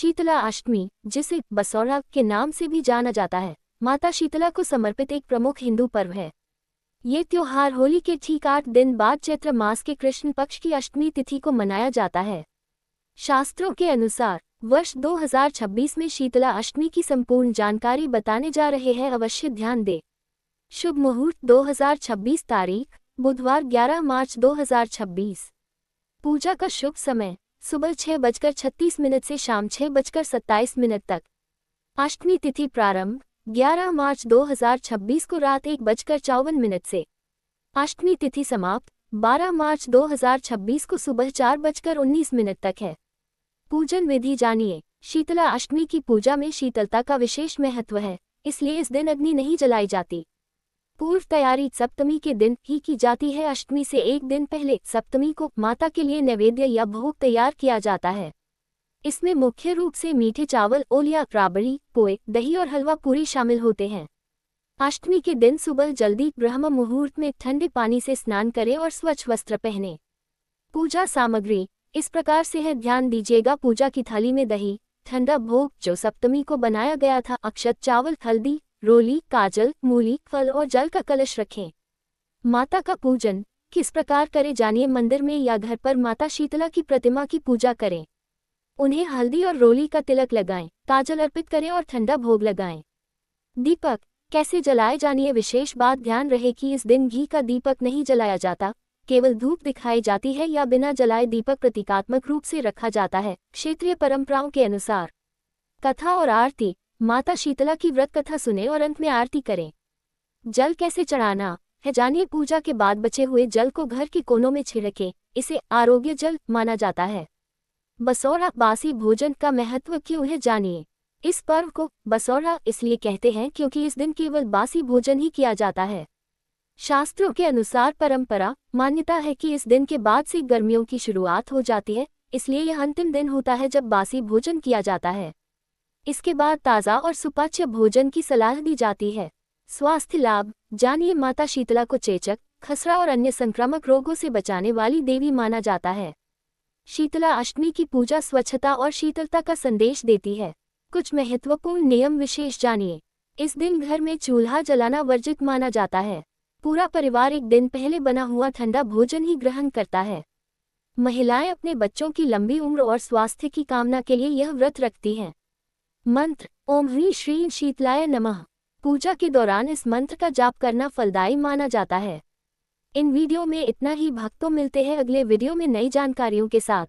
शीतला अष्टमी, जिसे बसौरा के नाम से भी जाना जाता है, माता शीतला को समर्पित एक प्रमुख हिंदू पर्व है। ये त्योहार होली के ठीक 8 दिन बाद चैत्र मास के कृष्ण पक्ष की अष्टमी तिथि को मनाया जाता है। शास्त्रों के अनुसार वर्ष 2026 में शीतला अष्टमी की संपूर्ण जानकारी बताने जा रहे हैं, अवश्य ध्यान दें। शुभ मुहूर्त 2026 तारीख बुधवार 11 मार्च 2026। पूजा का शुभ समय सुबह 6:36 से शाम 6:27 तक। अष्टमी तिथि प्रारंभ 11 मार्च 2026 को रात 1:54 से। अष्टमी तिथि समाप्त 12 मार्च 2026 को सुबह 4:19 तक है। पूजन विधि जानिए। शीतला अष्टमी की पूजा में शीतलता का विशेष महत्व है, इसलिए इस दिन अग्नि नहीं जलाई जाती। पूर्व तैयारी सप्तमी के दिन ही की जाती है। अष्टमी से एक दिन पहले सप्तमी को माता के लिए नैवेद्य या भोग तैयार किया जाता है। इसमें मुख्य रूप से मीठे चावल, ओलिया, राबड़ी, पोए, दही और हलवा पूरी शामिल होते हैं। अष्टमी के दिन सुबह जल्दी ब्रह्म मुहूर्त में ठंडे पानी से स्नान करें और स्वच्छ वस्त्र पहनें। पूजा सामग्री इस प्रकार से है, ध्यान दीजिएगा। पूजा की थाली में दही, ठंडा भोग जो सप्तमी को बनाया गया था, अक्षत, चावल, हल्दी, रोली, काजल, मूली, फल और जल का कलश रखें। माता का पूजन किस प्रकार करें जानिए। मंदिर में या घर पर माता शीतला की प्रतिमा की पूजा करें। उन्हें हल्दी और रोली का तिलक लगाएं, काजल अर्पित करें और ठंडा भोग लगाएं। दीपक कैसे जलाए जानिए। विशेष बात ध्यान रहे कि इस दिन घी का दीपक नहीं जलाया जाता, केवल धूप दिखाई जाती है या बिना जलाए दीपक प्रतीकात्मक रूप से रखा जाता है। क्षेत्रीय परंपराओं के अनुसार कथा और आरती। माता शीतला की व्रत कथा सुने और अंत में आरती करें। जल कैसे चढ़ाना है जानिए। पूजा के बाद बचे हुए जल को घर के कोनों में छिड़के, इसे आरोग्य जल माना जाता है। बसौरा बासी भोजन का महत्व क्यों है जानिए। इस पर्व को बसौरा इसलिए कहते हैं क्योंकि इस दिन केवल बासी भोजन ही किया जाता है। शास्त्रों के अनुसार परंपरा मान्यता है कि इस दिन के बाद से गर्मियों की शुरुआत हो जाती है, इसलिए यह अंतिम दिन होता है जब बासी भोजन किया जाता है। इसके बाद ताज़ा और सुपाच्य भोजन की सलाह दी जाती है। स्वास्थ्य लाभ जानिए। माता शीतला को चेचक, खसरा और अन्य संक्रामक रोगों से बचाने वाली देवी माना जाता है। शीतला अष्टमी की पूजा स्वच्छता और शीतलता का संदेश देती है। कुछ महत्वपूर्ण नियम विशेष जानिए। इस दिन घर में चूल्हा जलाना वर्जित माना जाता है। पूरा परिवार एक दिन पहले बना हुआ ठंडा भोजन ही ग्रहण करता है। महिलाएं अपने बच्चों की लंबी उम्र और स्वास्थ्य की कामना के लिए यह व्रत रखती हैं। मंत्र ओम ह्रीं श्रीं शीतलाय नमः। पूजा के दौरान इस मंत्र का जाप करना फलदायी माना जाता है। इन वीडियो में इतना ही। भक्तों मिलते हैं अगले वीडियो में नई जानकारियों के साथ।